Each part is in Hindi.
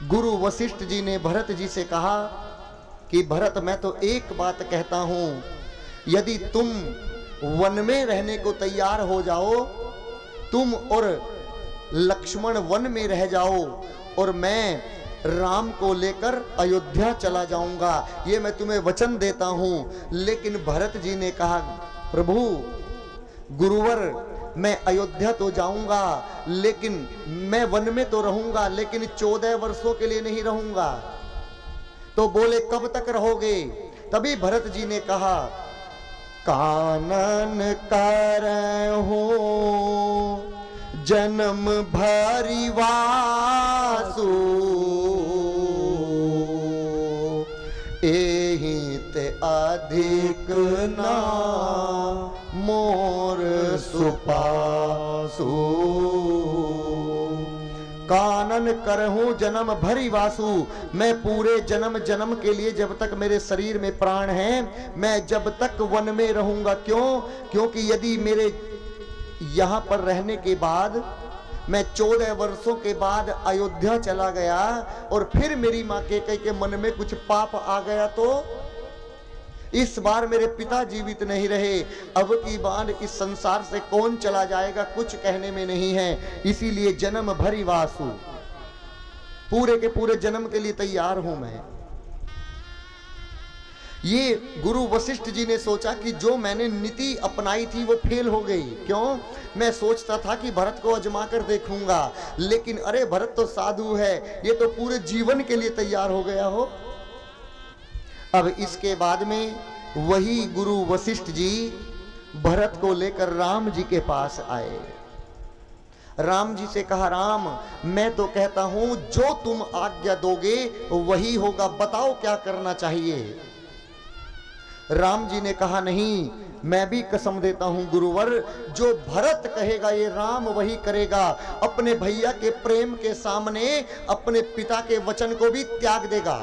गुरु वशिष्ठ जी ने भरत जी से कहा कि भरत, मैं तो एक बात कहता हूं, यदि तुम वन में रहने को तैयार हो जाओ, तुम और लक्ष्मण वन में रह जाओ और मैं राम को लेकर अयोध्या चला जाऊंगा, ये मैं तुम्हें वचन देता हूं। लेकिन भरत जी ने कहा, प्रभु गुरुवर, मैं अयोध्या तो जाऊंगा, लेकिन मैं वन में तो रहूंगा, लेकिन 14 वर्षों के लिए नहीं रहूंगा। तो बोले, कब तक रहोगे? तभी भरत जी ने कहा, कानन करहूं जन्म भरि वासु, एहित अधिक ना मोर सुपासु। कानन करहूं जन्म भरि वासु, मैं पूरे जन्म जन्म के लिए, जब तक मेरे शरीर में प्राण है, मैं जब तक वन में रहूंगा। क्यों? क्योंकि यदि मेरे यहां पर रहने के बाद मैं 14 वर्षों के बाद अयोध्या चला गया और फिर मेरी मां कैकेयी के मन में कुछ पाप आ गया, तो इस बार मेरे पिता जीवित नहीं रहे, अब की बार इस संसार से कौन चला जाएगा, कुछ कहने में नहीं है। इसीलिए जन्म भरि वासु, पूरे के पूरे जन्म के लिए तैयार हूं मैं। ये गुरु वशिष्ठ जी ने सोचा कि जो मैंने नीति अपनाई थी वो फेल हो गई। क्यों? मैं सोचता था कि भरत को आजमा कर देखूंगा, लेकिन अरे भरत तो साधु है, ये तो पूरे जीवन के लिए तैयार हो गया हो। अब इसके बाद में वही गुरु वशिष्ठ जी भरत को लेकर राम जी के पास आए। राम जी से कहा, राम, मैं तो कहता हूं जो तुम आज्ञा दोगे वही होगा, बताओ क्या करना चाहिए। राम जी ने कहा, नहीं, मैं भी कसम देता हूं गुरुवर, जो भरत कहेगा ये राम वही करेगा। अपने भैया के प्रेम के सामने अपने पिता के वचन को भी त्याग देगा,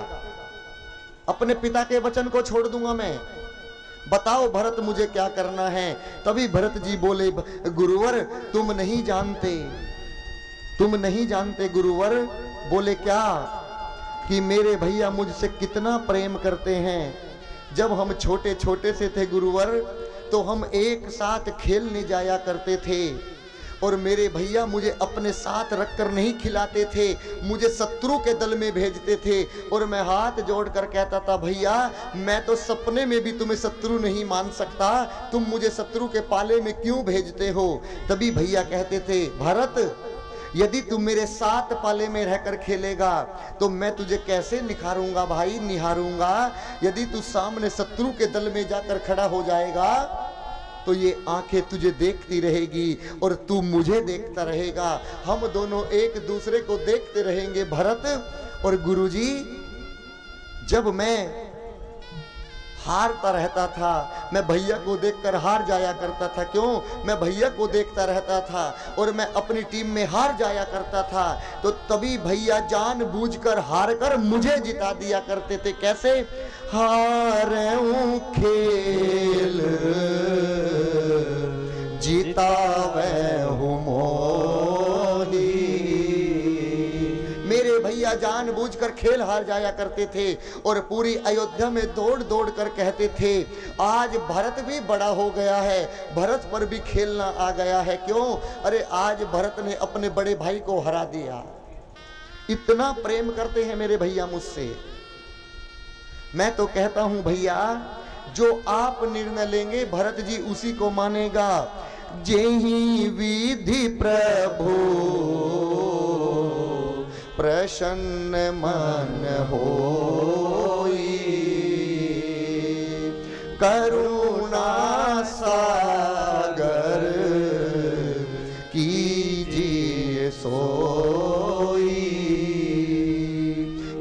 अपने पिता के वचन को छोड़ दूंगा मैं। बताओ भरत मुझे क्या करना है। तभी भरत जी बोले, गुरुवर तुम नहीं जानते, तुम नहीं जानते गुरुवर। बोले, क्या? कि मेरे भैया मुझसे कितना प्रेम करते हैं। जब हम छोटे छोटे से थे गुरुवर, तो हम एक साथ खेलने जाया करते थे और मेरे भैया मुझे अपने साथ रखकर नहीं खिलाते थे, मुझे शत्रु के दल में भेजते थे और मैं हाथ जोड़कर कहता था, भैया मैं तो सपने में भी तुम्हें शत्रु नहीं मान सकता, तुम मुझे शत्रु के पाले में क्यों भेजते हो। तभी भैया कहते थे, भरत यदि तू मेरे साथ पाले में रहकर खेलेगा तो मैं तुझे कैसे निखारूंगा भाई, निहारूंगा। यदि तू सामने शत्रु के दल में जाकर खड़ा हो जाएगा तो ये आंखें तुझे देखती रहेगी और तू मुझे देखता रहेगा, हम दोनों एक दूसरे को देखते रहेंगे भरत। और गुरुजी, जब मैं हारता रहता था, मैं भैया को देखकर हार जाया करता था। क्यों? मैं भैया को देखता रहता था और मैं अपनी टीम में हार जाया करता था, तो तभी भैया जानबूझकर हार कर मुझे जिता दिया करते थे। कैसे? हारूं खेल जितावे हूं मोही। मेरे भैया जानबूझकर खेल हार जाया करते थे और पूरी अयोध्या में दौड़ दौड़ कर कहते थे, आज भरत भी बड़ा हो गया है, भरत पर भी खेलना आ गया है। क्यों? अरे आज भरत ने अपने बड़े भाई को हरा दिया। इतना प्रेम करते हैं मेरे भैया मुझसे। मैं तो कहता हूं भैया, जो आप निर्णय लेंगे भरत जी उसी को मानेगा। जेहि विधि प्रभु प्रसन्न मन होई, करुणा सागर कीजिए सोई।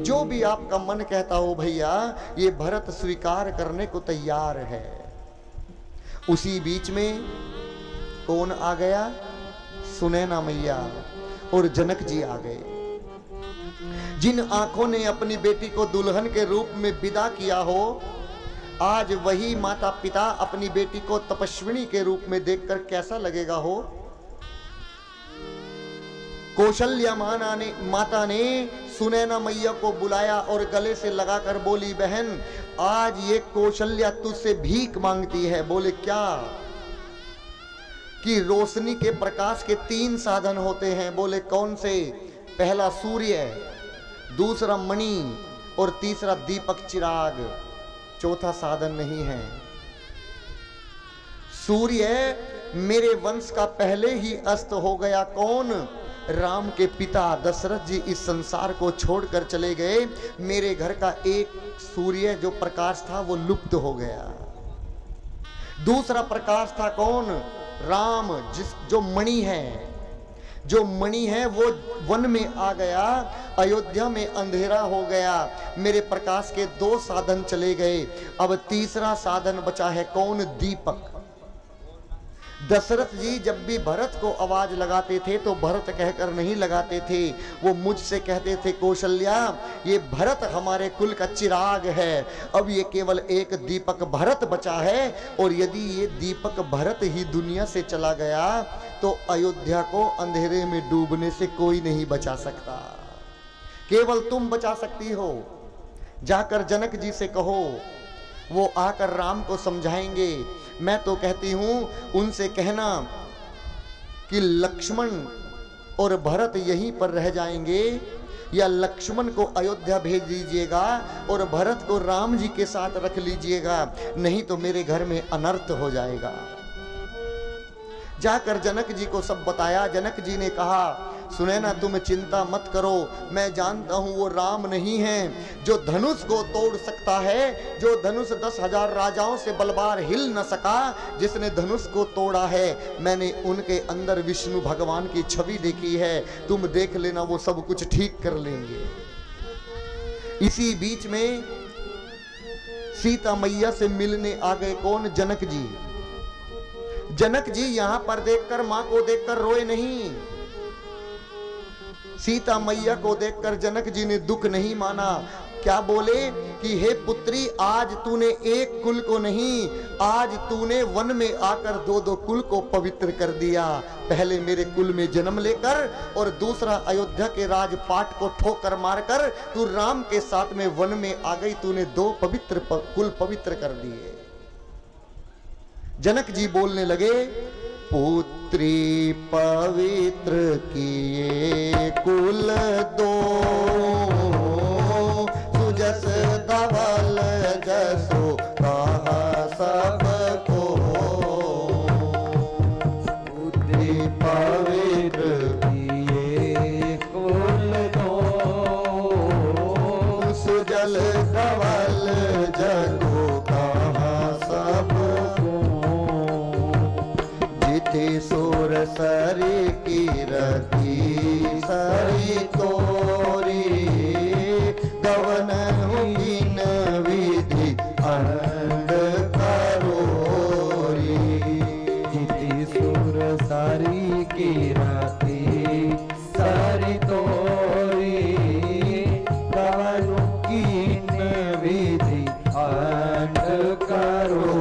जो भी आपका मन कहता हो भैया, ये भरत स्वीकार करने को तैयार है। उसी बीच में कौन आ गया? सुनैना मैया और जनक जी आ गए। जिन आंखों ने अपनी बेटी को दुल्हन के रूप में विदा किया हो, आज वही माता पिता अपनी बेटी को तपस्विनी के रूप में देखकर कैसा लगेगा हो। कौशल्या माता ने सुनैना मैया को बुलाया और गले से लगाकर बोली, बहन आज ये कौशल्या तुझसे भीख मांगती है। बोले क्या? कि रोशनी के प्रकाश के 3 साधन होते हैं। बोले कौन से? पहला सूर्य, दूसरा मणि और तीसरा दीपक चिराग। चौथा साधन नहीं है। सूर्य मेरे वंश का पहले ही अस्त हो गया। कौन? राम के पिता दशरथ जी इस संसार को छोड़कर चले गए। मेरे घर का एक सूर्य जो प्रकाश था वो लुप्त हो गया। दूसरा प्रकाश था कौन? राम, जो मणि है, जो मणि है वो वन में आ गया, अयोध्या में अंधेरा हो गया, मेरे प्रकाश के 2 साधन चले गए। अब तीसरा साधन बचा है कौन? दीपक। दशरथ जी जब भी भरत को आवाज लगाते थे तो भरत कहकर नहीं लगाते थे, वो मुझसे कहते थे, कौशल्या ये भरत हमारे कुल का चिराग है, अब ये केवल एक दीपक भरत बचा है, और यदि ये दीपक भरत ही दुनिया से चला गया तो अयोध्या को अंधेरे में डूबने से कोई नहीं बचा सकता, केवल तुम बचा सकती हो। जाकर जनक जी से कहो, वो आकर राम को समझाएंगे। मैं तो कहती हूं उनसे कहना कि लक्ष्मण और भरत यहीं पर रह जाएंगे, या लक्ष्मण को अयोध्या भेज दीजिएगा और भरत को राम जी के साथ रख लीजिएगा, नहीं तो मेरे घर में अनर्थ हो जाएगा। जाकर जनक जी को सब बताया। जनक जी ने कहा, सुनैना तुम चिंता मत करो, मैं जानता हूं वो राम नहीं है जो धनुष को तोड़ सकता है, जो धनुष 10,000 राजाओं से बलवार हिल न सका, जिसने धनुष को तोड़ा है, मैंने उनके अंदर विष्णु भगवान की छवि देखी है, तुम देख लेना वो सब कुछ ठीक कर लेंगे। इसी बीच में सीता मैया से मिलने आ गए कौन? जनक जी। जनक जी यहां पर देखकर, मां को देखकर रोए नहीं, सीता मैया को देखकर जनक जी ने दुख नहीं माना। क्या बोले कि हे पुत्री, आज तूने एक कुल को नहीं, आज तूने वन में आकर 2-2 कुल को पवित्र कर दिया। पहले मेरे कुल में जन्म लेकर और दूसरा अयोध्या के राजपाट को ठोकर मारकर तू राम के साथ में वन में आ गई, तूने 2 पवित्र कुल पवित्र कर दिए। जनक जी बोलने लगे, पुत्री पवित्र किए कुल 2, सुजस धवल जसो कहा सबको, पुत्री पवित्र किए कुल 2, सुजल धवल जगो कहा सबको, सुर सरी कीरती सरी तोरी, गवन हुइन विधि अंड करोरी, जिति सुर सरी कीरती सरी तोरी, गवन हुइन विधि अंड करोरी,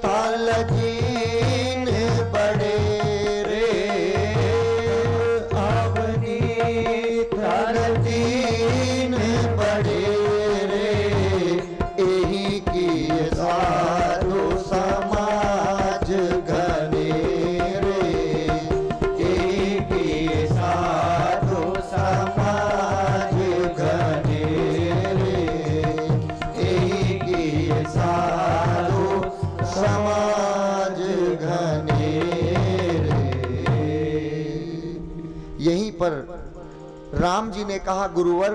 तालजीन बड़े रे, अवनी तालजीन बड़े रे, यही की साधु समाज घने रे, यही की साधु समाज घने रे, यही की साधु समाज घने रे। यहीं पर राम जी ने कहा, गुरुवर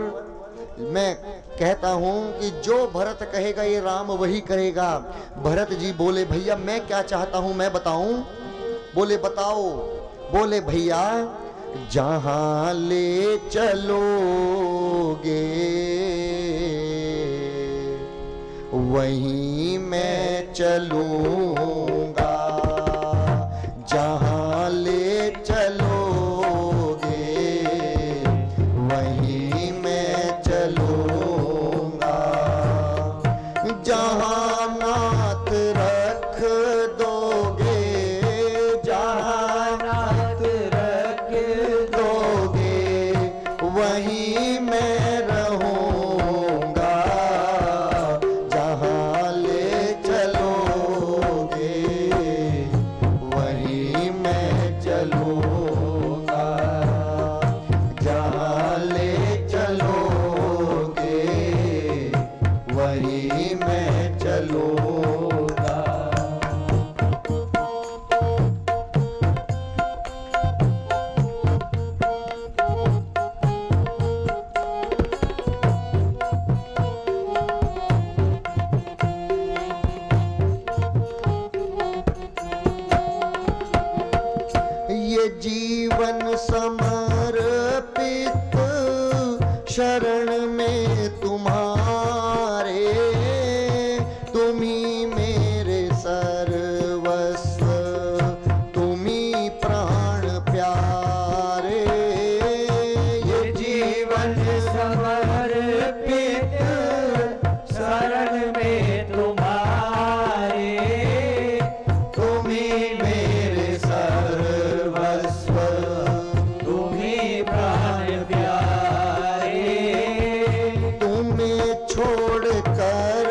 मैं कहता हूं कि जो भरत कहेगा ये राम वही करेगा। भरत जी बोले, भैया मैं क्या चाहता हूं मैं बताऊं? बोले बताओ। बोले भैया जहां ले चलोगे वहीं मैं चलूंगा, जहां ले चलोगे वहीं मैं चलूंगा, जहां नाथ रख दोगे जा ये जीवन समर्पित शरण में तुम्हारे, तुम ही मेरे सर्वस्व, तुम ही प्राण प्यारे। ये जीवन समर्पित शरण में तुम्हारे, तुम ही मेरे सर्वस्व, तुम ही प्राण प्यारे। तुम्हें छोड़ कर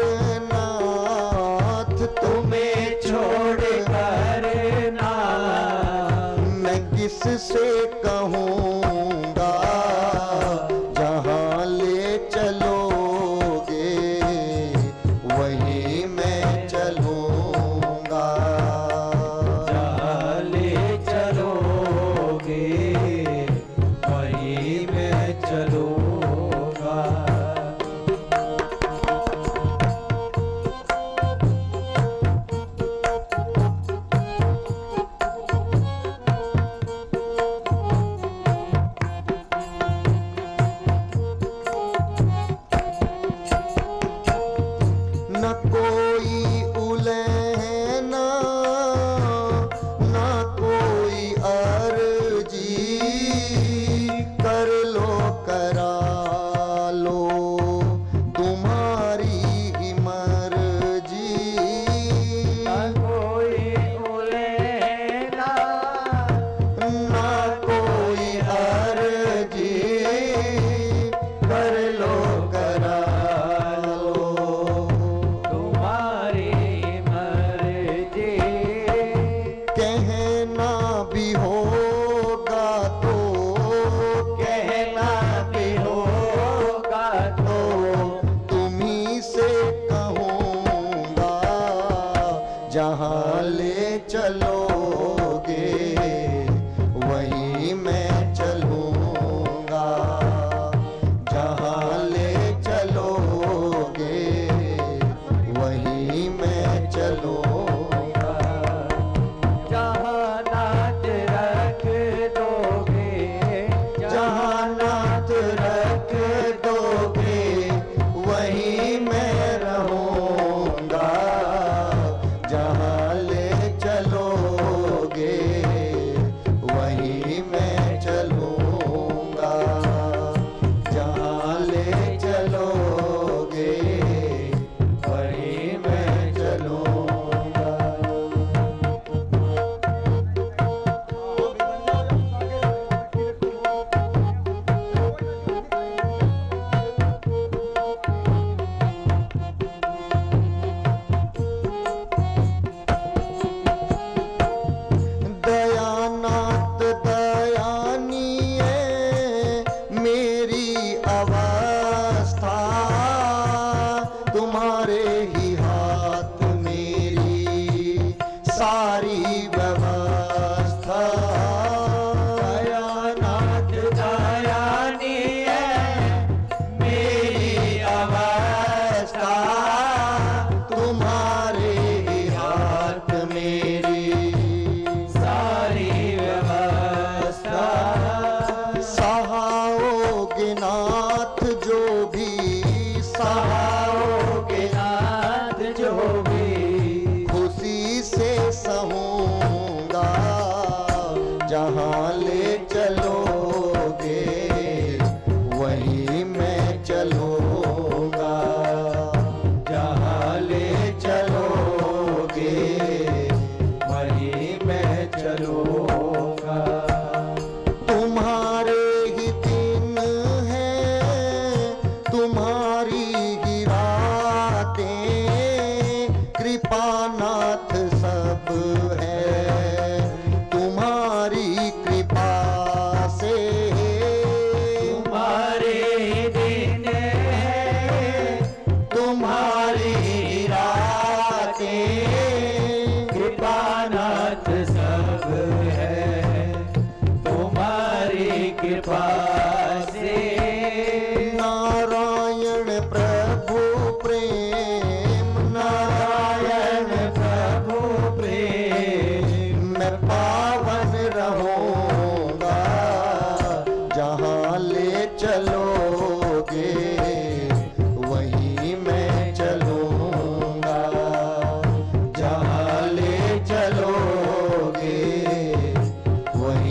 नाथ, तुम्हें छोड़ कर ना मैं किससे कहूँगा, जहाँ ले चलोगे वहीं मैं चलूँगा। जहाँ ले चलोगे वहीं मैं चलूँगा। न कोई उलहना, न कोई अर्जी, कर लो करा लो तुम्हारी ही मर्जी। न कोई उलहना, न कोई अर्जी, कर लो करा लो तुम्हारी मर्जी। कहना भी होगा तो, कहना भी होगा तो तुम्ही से कहूँगा, जहाँ ले चलोगे वहीं मैं चलूँगा। जहाँ ले चलोगे वहीं मैं चलूँगा। जहाँ नाथ रख दोगे, जहाँ नाथ रख दोगे वहीं मैं रहूँगा। जहाँ ले चलोगे वहीं मैं चलूँगा। जहाँ ले चलोगे वहीं मैं चलूँगा। दयानाथ दयानीय मेरी अवस्था, तुम्हारे ही हाथ मेरी सारी व्यवस्था। दयानाथ दयानीय मेरी अवस्था, तुम्हारे ही हाथ मेरी सारी व्यवस्था। सहाओगे नाथ जो भी, सहाओगे नाथ जो भी खुशी से सहूँगा। जहाँ ले चलोगे वहीं मैं चलूँगा। जहाँ ले चलोगे वहीं मैं चलूँगा। तुम्हारे ही दिन हैं, तुम्हारी ही रातें, कृपानाथ सब है तुम्हारी कृपा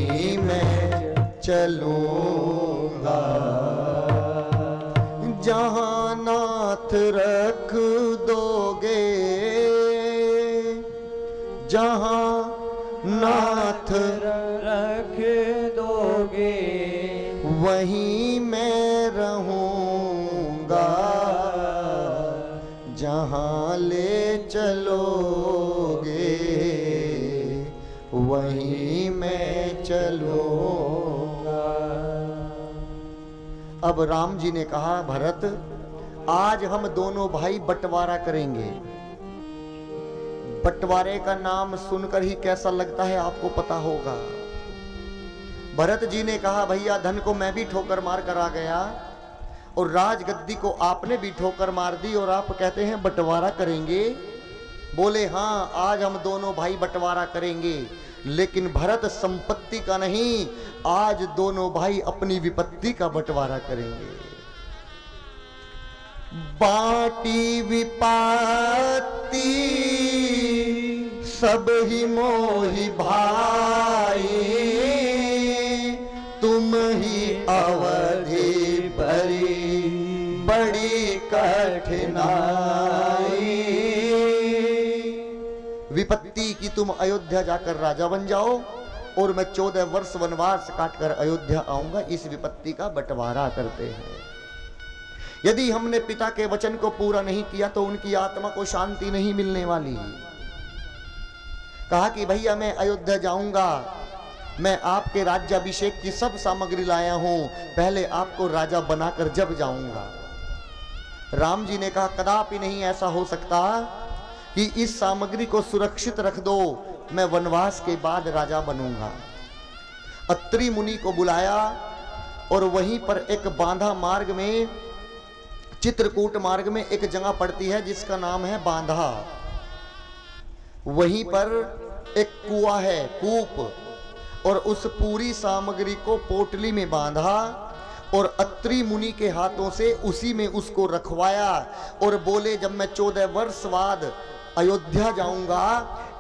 वहीं मैं चलूंगा। जहां नाथ रख दोगे, जहां नाथ रख दोगे, वहीं मैं रहूंगा। जहां ले चलोगे वहीं मैं चलूंगा। अब राम जी ने कहा, भरत आज हम दोनों भाई बंटवारा करेंगे। बंटवारे का नाम सुनकर ही कैसा लगता है आपको पता होगा। भरत जी ने कहा, भैया धन को मैं भी ठोकर मार कर आ गया और राजगद्दी को आपने भी ठोकर मार दी और आप कहते हैं बंटवारा करेंगे। बोले हाँ, आज हम दोनों भाई बंटवारा करेंगे, लेकिन भरत संपत्ति का नहीं, आज दोनों भाई अपनी विपत्ति का बंटवारा करेंगे। बाटी विपत्ति सब ही मोहि भाई, तुम ही अवधि भरी बड़ी कठिनाई। विपत्ति की तुम अयोध्या जाकर राजा बन जाओ और मैं 14 वर्ष वनवास काटकर अयोध्या आऊंगा। इस विपत्ति का बंटवारा करते हैं। यदि हमने पिता के वचन को पूरा नहीं किया तो उनकी आत्मा को शांति नहीं मिलने वाली। कहा कि भैया मैं अयोध्या जाऊंगा, मैं आपके राज्याभिषेक की सब सामग्री लाया हूं, पहले आपको राजा बनाकर जब जाऊंगा। राम जी ने कहा, कदापि नहीं ऐसा हो सकता कि इस सामग्री को सुरक्षित रख दो, मैं वनवास के बाद राजा बनूंगा। अत्रि मुनि को बुलाया और वहीं पर एक बांधा मार्ग में, चित्रकूट मार्ग में एक जगह पड़ती है जिसका नाम है बांधा। वहीं पर एक कुआं है, कूप, और उस पूरी सामग्री को पोटली में बांधा और अत्रि मुनि के हाथों से उसी में उसको रखवाया और बोले, जब मैं 14 वर्ष बाद अयोध्या जाऊंगा,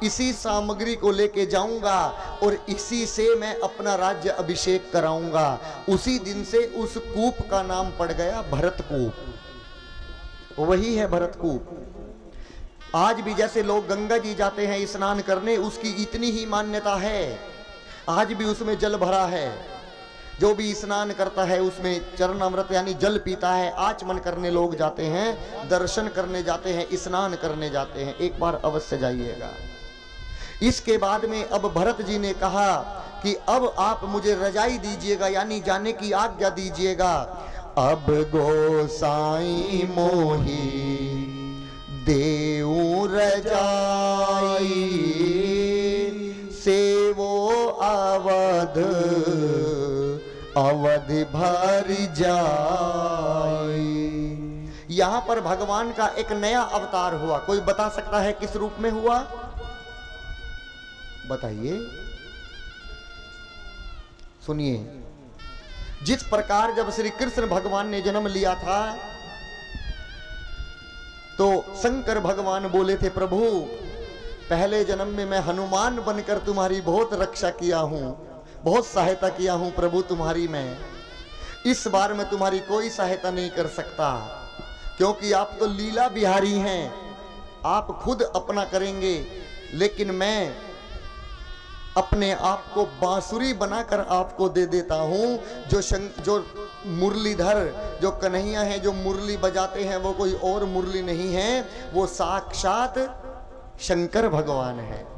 इसी सामग्री को लेके जाऊंगा और इसी से मैं अपना राज्य अभिषेक कराऊंगा। उसी दिन से उस कूप का नाम पड़ गया भरतकूप। वही है भरतकूप। आज भी जैसे लोग गंगा जी जाते हैं स्नान करने, उसकी इतनी ही मान्यता है। आज भी उसमें जल भरा है। जो भी स्नान करता है उसमें चरणामृत यानी जल पीता है। आचमन करने लोग जाते हैं, दर्शन करने जाते हैं, स्नान करने जाते हैं। एक बार अवश्य जाइएगा। इसके बाद में अब भरत जी ने कहा कि अब आप मुझे रजाई दीजिएगा, यानी जाने की आज्ञा दीजिएगा। अब गोसाई मोही देऊ रजाई, सेवो अवध अवधि भर जाई। यहां पर भगवान का एक नया अवतार हुआ। कोई बता सकता है किस रूप में हुआ? बताइए, सुनिए। जिस प्रकार जब श्री कृष्ण भगवान ने जन्म लिया था तो शंकर भगवान बोले थे, प्रभु पहले जन्म में मैं हनुमान बनकर तुम्हारी बहुत रक्षा किया हूं, बहुत सहायता किया हूं प्रभु तुम्हारी। मैं इस बार मैं तुम्हारी कोई सहायता नहीं कर सकता, क्योंकि आप तो लीला बिहारी हैं, आप खुद अपना करेंगे, लेकिन मैं अपने आप को बांसुरी बनाकर आपको दे देता हूं। जो मुरलीधर, जो कन्हैया है, जो मुरली बजाते हैं, वो कोई और मुरली नहीं है, वो साक्षात शंकर भगवान है।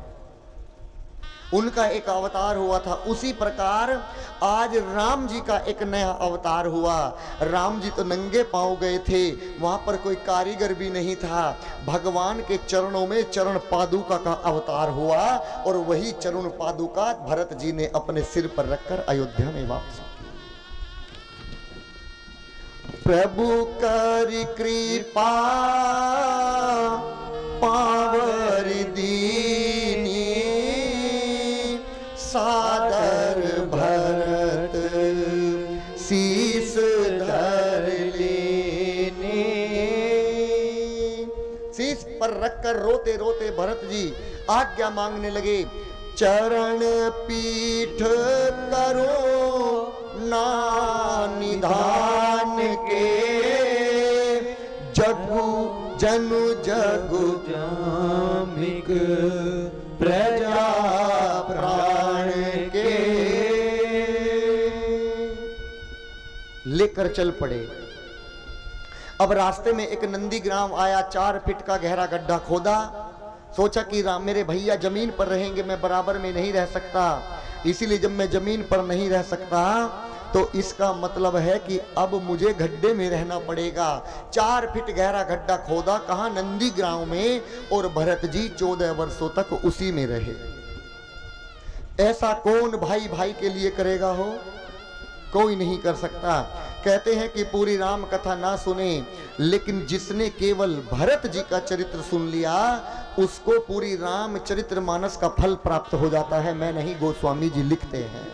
उनका एक अवतार हुआ था। उसी प्रकार आज राम जी का एक नया अवतार हुआ। राम जी तो नंगे पांव गए थे, वहां पर कोई कारीगर भी नहीं था। भगवान के चरणों में चरण पादुका का अवतार हुआ और वही चरण पादुका भरत जी ने अपने सिर पर रखकर अयोध्या में वापस की। प्रभु करि कृपा पावर दीनी, सादर भरत शीस धर लेने। शीस पर रखकर रोते रोते भरत जी आज्ञा मांगने लगे। चरण पीठ करो ना निधान के, जगु जनु जगु जामिक प्रजा प्राण के। लेकर चल पड़े। अब रास्ते में एक नंदी ग्राम आया, 4 फीट का गहरा गड्ढा खोदा। सोचा कि राम मेरे भैया जमीन पर रहेंगे, मैं बराबर में नहीं रह सकता, इसीलिए जब मैं जमीन पर नहीं रह सकता तो इसका मतलब है कि अब मुझे गड्ढे में रहना पड़ेगा। 4 फीट गहरा गड्ढा खोदा, कहा नंदी गांव में, और भरत जी 14 वर्षों तक उसी में रहे। ऐसा कौन भाई भाई के लिए करेगा हो? कोई नहीं कर सकता। कहते हैं कि पूरी राम कथा ना सुने, लेकिन जिसने केवल भरत जी का चरित्र सुन लिया उसको पूरी राम चरित्र मानस का फल प्राप्त हो जाता है। मैं नहीं, गोस्वामी जी लिखते हैं।